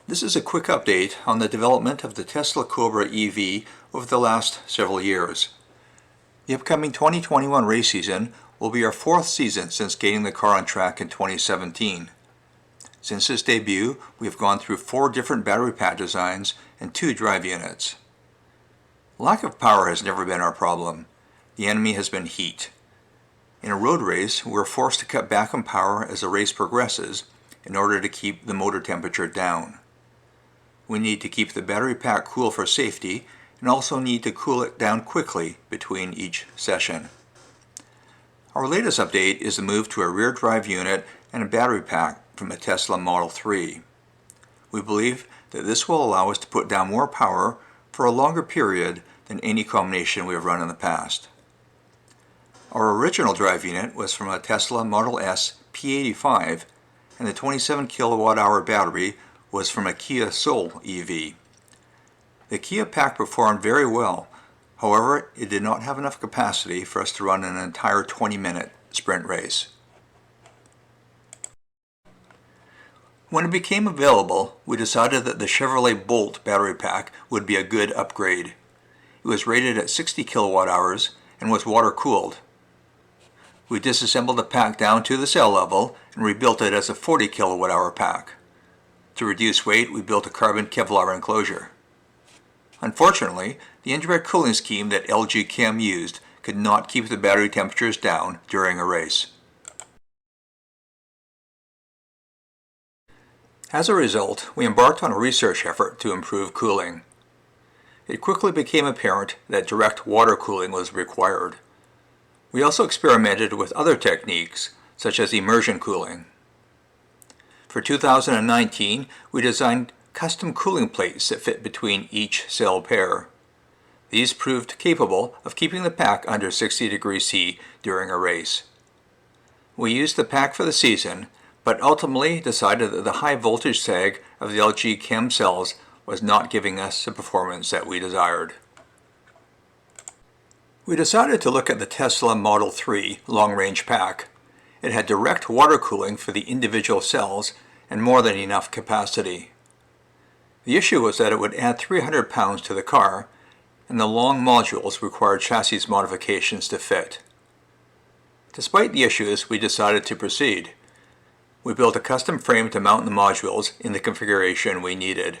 This is a quick update on the development of the Tesla Cobra EV over the last several years. The upcoming 2021 race season will be our fourth season since getting the car on track in 2017. Since its debut, we have gone through 4 different battery pack designs and 2 drive units. Lack of power has never been our problem. The enemy has been heat. In a road race, we're forced to cut back on power as the race progresses in order to keep the motor temperature down. We need to keep the battery pack cool for safety and also need to cool it down quickly between each session. Our latest update is the move to a rear drive unit and a battery pack from the Tesla Model 3. We believe that this will allow us to put down more power for a longer period than any combination we have run in the past. Our original drive unit was from a Tesla Model S P85 and the 27 kilowatt-hour battery was from a Kia Soul EV. The Kia pack performed very well, however it did not have enough capacity for us to run an entire 20-minute sprint race. When it became available, we decided that the Chevrolet Bolt battery pack would be a good upgrade. It was rated at 60 kilowatt-hours and was water-cooled. We disassembled the pack down to the cell level and rebuilt it as a 40 kilowatt-hour pack. To reduce weight, we built a carbon Kevlar enclosure. Unfortunately, the indirect cooling scheme that LG Chem used could not keep the battery temperatures down during a race. As a result, we embarked on a research effort to improve cooling. It quickly became apparent that direct water cooling was required. We also experimented with other techniques, such as immersion cooling. For 2019, we designed custom cooling plates that fit between each cell pair. These proved capable of keeping the pack under 60 degrees C during a race. We used the pack for the season, but ultimately decided that the high voltage sag of the LG Chem cells was not giving us the performance that we desired. We decided to look at the Tesla Model 3 long-range pack. It had direct water cooling for the individual cells and more than enough capacity. The issue was that it would add 300 pounds to the car, and the long modules required chassis modifications to fit. Despite the issues, we decided to proceed. We built a custom frame to mount the modules in the configuration we needed.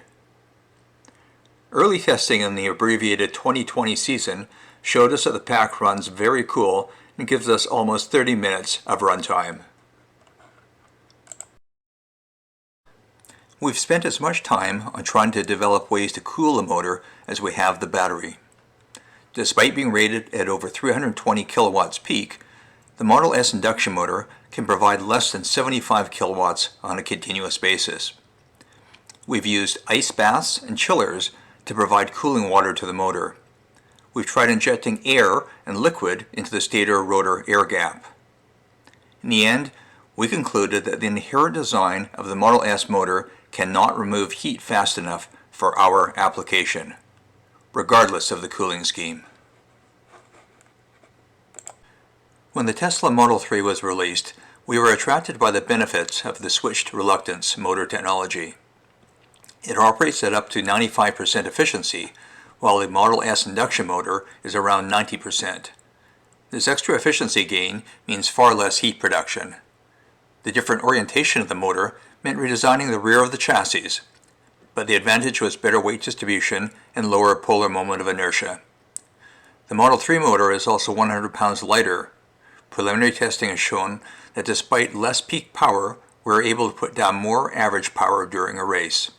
Early testing in the abbreviated 2020 season showed us that the pack runs very cool and gives us almost 30 minutes of runtime. We've spent as much time on trying to develop ways to cool the motor as we have the battery. Despite being rated at over 320 kilowatts peak, the Model S induction motor can provide less than 75 kilowatts on a continuous basis. We've used ice baths and chillers to provide cooling water to the motor. We've tried injecting air and liquid into the stator-rotor air gap. In the end, we concluded that the inherent design of the Model S motor cannot remove heat fast enough for our application, regardless of the cooling scheme. When the Tesla Model 3 was released, we were attracted by the benefits of the switched reluctance motor technology. It operates at up to 95% efficiency, while the Model S induction motor is around 90%. This extra efficiency gain means far less heat production. The different orientation of the motor meant redesigning the rear of the chassis, but the advantage was better weight distribution and lower polar moment of inertia. The Model 3 motor is also 100 pounds lighter. Preliminary testing has shown that despite less peak power, we are able to put down more average power during a race.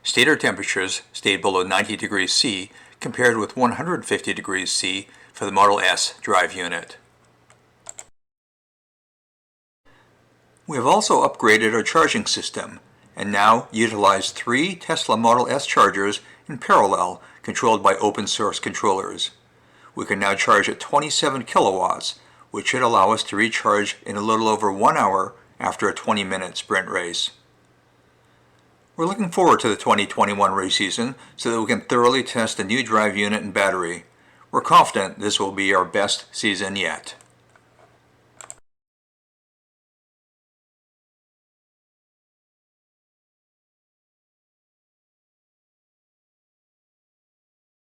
Stator temperatures stayed below 90 degrees C compared with 150 degrees C for the Model S drive unit. We have also upgraded our charging system and now utilize 3 Tesla Model S chargers in parallel controlled by open source controllers. We can now charge at 27 kilowatts, which should allow us to recharge in a little over 1 hour after a 20-minute sprint race. We're looking forward to the 2021 race season so that we can thoroughly test the new drive unit and battery. We're confident this will be our best season yet.